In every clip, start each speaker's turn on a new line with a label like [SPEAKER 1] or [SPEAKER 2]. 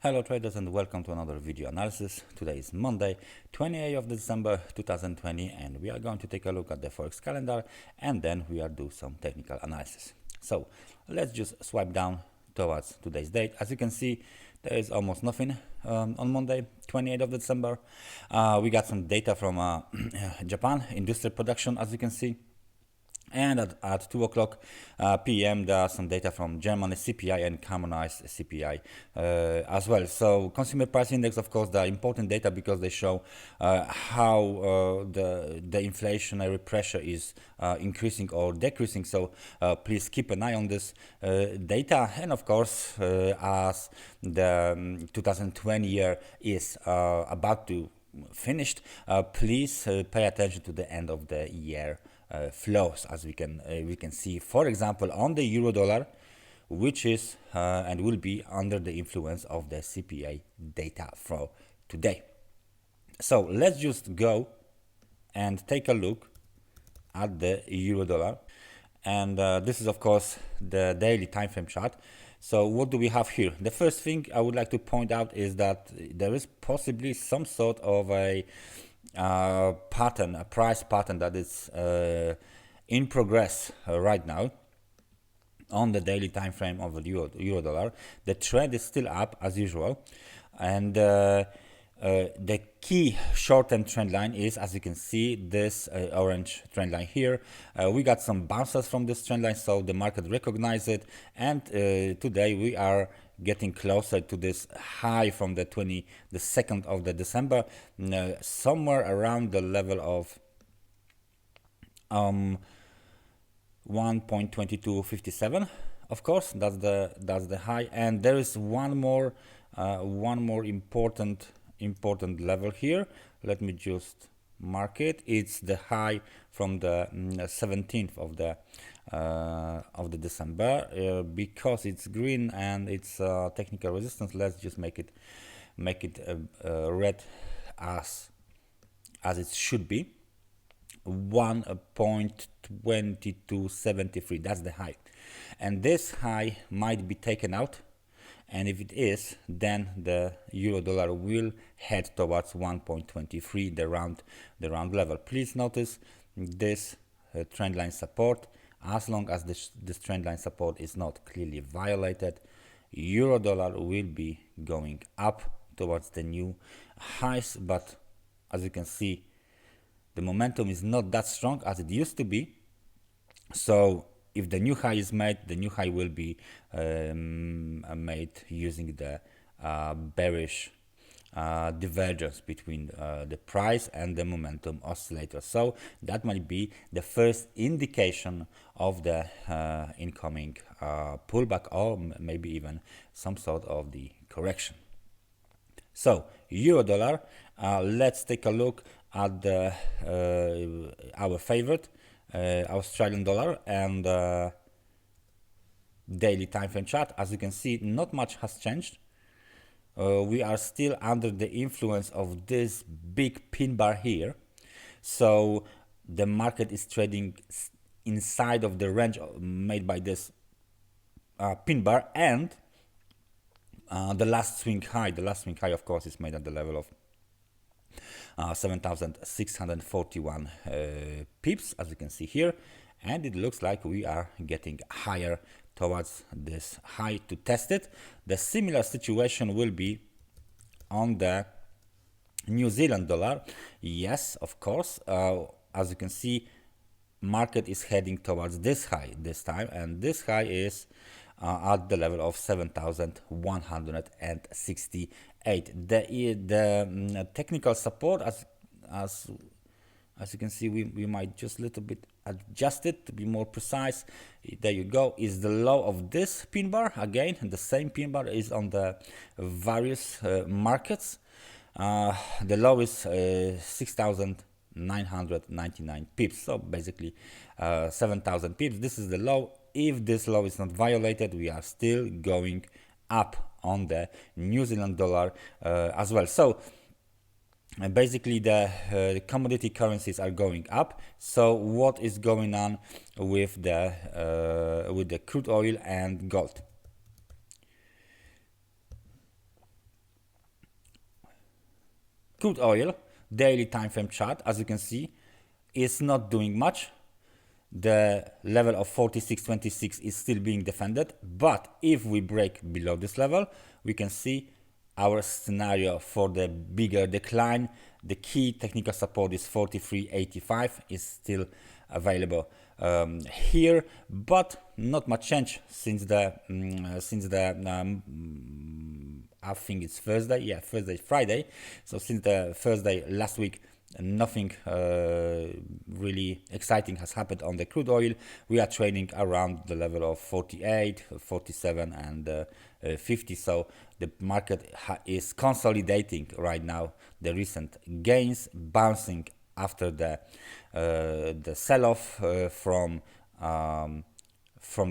[SPEAKER 1] Hello traders and welcome to another video analysis. Today is Monday, 28th of December 2020, and we are going to take a look at the Forex calendar and then we are do some technical analysis. So let's just swipe down towards today's date. As you can see, there is almost nothing on Monday, 28th of December. We got some data from Japan, industrial production, as you can see. And at 2 o'clock p.m. there are some data from Germany CPI and harmonized CPI as well. So consumer price index, of course, they are important data because they show how the inflationary pressure is increasing or decreasing. So please keep an eye on this data. And of course, as the 2020 year is about to finished, please pay attention to the end of the year flows, as we can see, for example, on the euro dollar, which is and will be under the influence of the CPI data for today. So let's just go and take a look at the euro dollar, and this is of course the daily time frame chart. So what do we have here? The first thing I would like to point out is that there is possibly some sort of a pattern, a price pattern that is in progress right now on the daily time frame of the euro dollar. The trend is still up as usual, and the key short-term trend line is, as you can see, this orange trend line here. We got some bounces from this trend line, so the market recognized it, and today we are getting closer to this high from the 22nd of the December, somewhere around the level of 1.2257. Of course, that's the high, and there is one more important level here. Let me just mark it. It's the high from the 17th of the December, because it's green and it's technical resistance. Let's just make it red as it should be. 1.2273, that's the high, and this high might be taken out, and if it is, then the euro dollar will head towards 1.23, the round level. Please notice this trend line support. As long as this trend line support is not clearly violated, euro dollar will be going up towards the new highs. But as you can see, the momentum is not that strong as it used to be. So if the new high is made, the new high will be made using the bearish divergence between the price and the momentum oscillator. So that might be the first indication of the incoming pullback, or maybe even some sort of the correction. So euro dollar, let's take a look at the our favorite Australian dollar and daily time frame chart. As you can see, not much has changed. We are still under the influence of this big pin bar here, so the market is trading inside of the range made by this pin bar, and the last swing high of course is made at the level of 7,641 pips, as you can see here, and it looks like we are getting higher towards this high to test it. The similar situation will be on the New Zealand dollar. Yes, of course, as you can see, market is heading towards this high this time, and this high is at the level of 7,168. The technical support, as you can see, we might just a little bit adjust it to be more precise. There you go, is the low of this pin bar. Again, the same pin bar is on the various markets. The low is 6,999 pips, so basically 7,000 pips. This is the low. If this low is not violated, we are still going up on the New Zealand dollar as well. So basically the commodity currencies are going up. So what is going on with the crude oil and gold? Crude oil daily time frame chart, as you can see, is not doing much. The level of 46.26 is still being defended, but if we break below this level, we can see our scenario for the bigger decline. The key technical support is 43.85, is still available here, but not much change since the I think it's Thursday, yeah, Friday. So since the Thursday last week, nothing really exciting has happened on the crude oil. We are trading around the level of 48, 47 and 50. So the market is consolidating right now the recent gains, bouncing after the sell-off from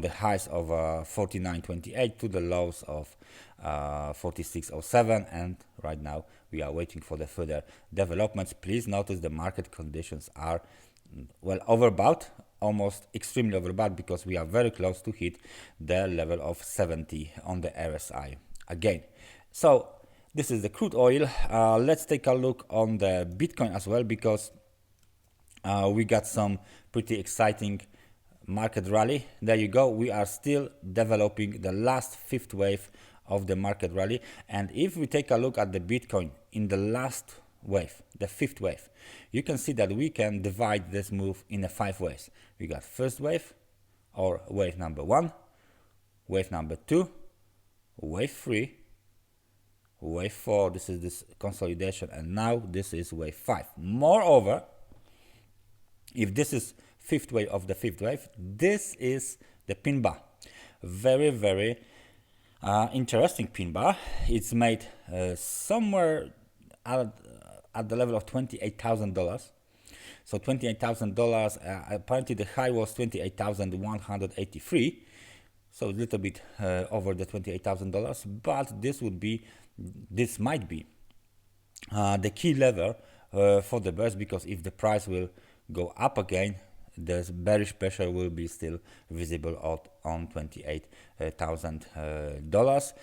[SPEAKER 1] the highs of 49.28 to the lows of 46.07, and right now we are waiting for the further developments. Please notice the market conditions are well overbought, almost extremely overbought, because we are very close to hit the level of 70 on the RSI again. So this is the crude oil. Let's take a look on the Bitcoin as well, because we got some pretty exciting market rally. There you go. We are still developing the last fifth wave of the market rally. And if we take a look at the Bitcoin in the last wave, the fifth wave, you can see that we can divide this move in 5 ways. We got first wave, or wave number 1, wave number 2, wave 3, wave 4, this is this consolidation, and now this is wave 5. Moreover, if this is fifth wave of the fifth wave, this is the pin bar. Very, very interesting pin bar. It's made somewhere at the level of $28,000. So $28,000, apparently the high was 28,183. So a little bit over the $28,000, but this might be the key lever for the bears, because if the price will go up again, the bearish pressure will be still visible on $28,000.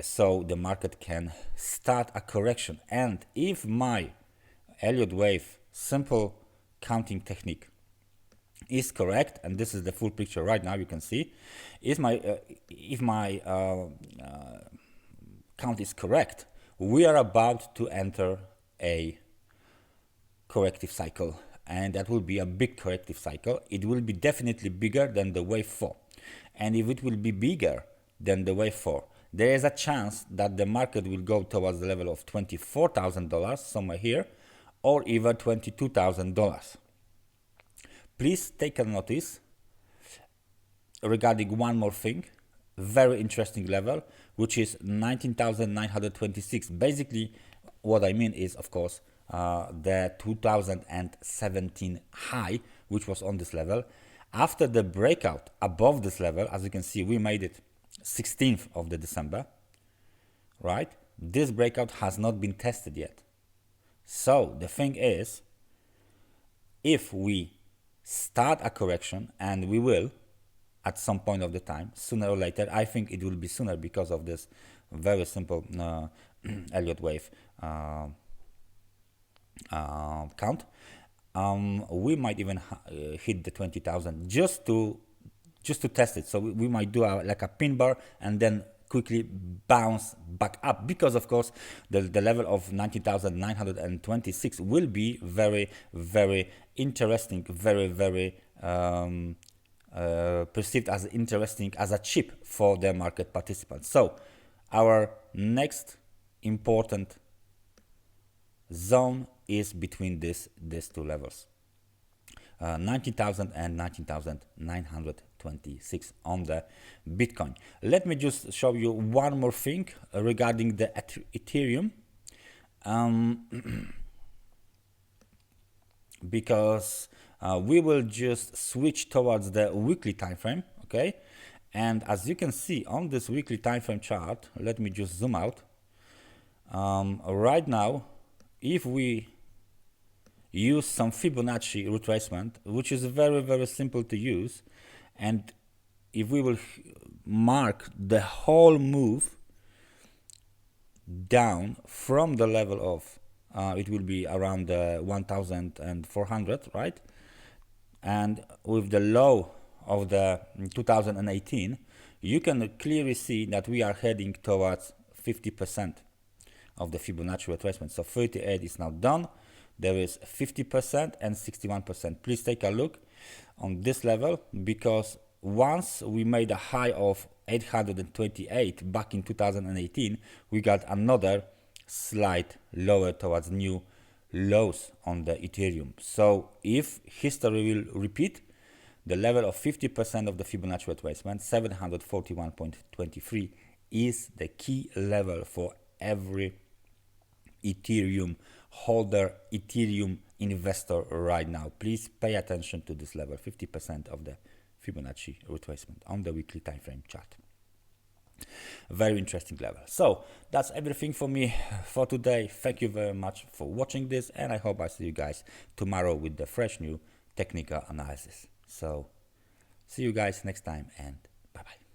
[SPEAKER 1] So the market can start a correction. And if my Elliott wave simple counting technique is correct, and this is the full picture right now, you can see, if my count is correct, we are about to enter a corrective cycle, and that will be a big corrective cycle. It will be definitely bigger than the wave 4, and if it will be bigger than the wave 4, there is a chance that the market will go towards the level of $24,000 somewhere here, or even $22,000. Please take a notice regarding one more thing, very interesting level, which is 19,926. Basically, what I mean is, of course, the 2017 high, which was on this level. After the breakout above this level, as you can see, we made it 16th of the December, right? This breakout has not been tested yet. So the thing is, if we start a correction, and we will at some point of the time, sooner or later, I think it will be sooner because of this very simple Elliott wave count, we might even hit the 20,000 just to test it. So we might do like a pin bar and then quickly bounce back up, because of course the level of 19,926 will be very, very interesting, very, very perceived as interesting as a chip for the market participants. So our next important zone is between these two levels, 19,000 and 19,926 on the Bitcoin. Let me just show you one more thing regarding the Ethereum, because we will just switch towards the weekly time frame, okay? And as you can see on this weekly time frame chart, let me just zoom out. Right now, if we use some Fibonacci retracement, which is very, very simple to use, and if we will mark the whole move down from the level of it will be around 1,400, right? And with the low of the 2018, you can clearly see that we are heading towards 50% of the Fibonacci retracement. So 38 is now done. There is 50% and 61%. Please take a look on this level, because once we made a high of 828 back in 2018, we got another slight lower towards new lows on the Ethereum. So if history will repeat, the level of 50% of the Fibonacci retracement, 741.23, is the key level for every Ethereum holder, Ethereum investor right now. Please pay attention to this level, 50% of the Fibonacci retracement on the weekly time frame chart. Very interesting level. So that's everything for me for today. Thank you very much for watching this, and I hope I see you guys tomorrow with the fresh new technical analysis. So see you guys next time, and bye bye.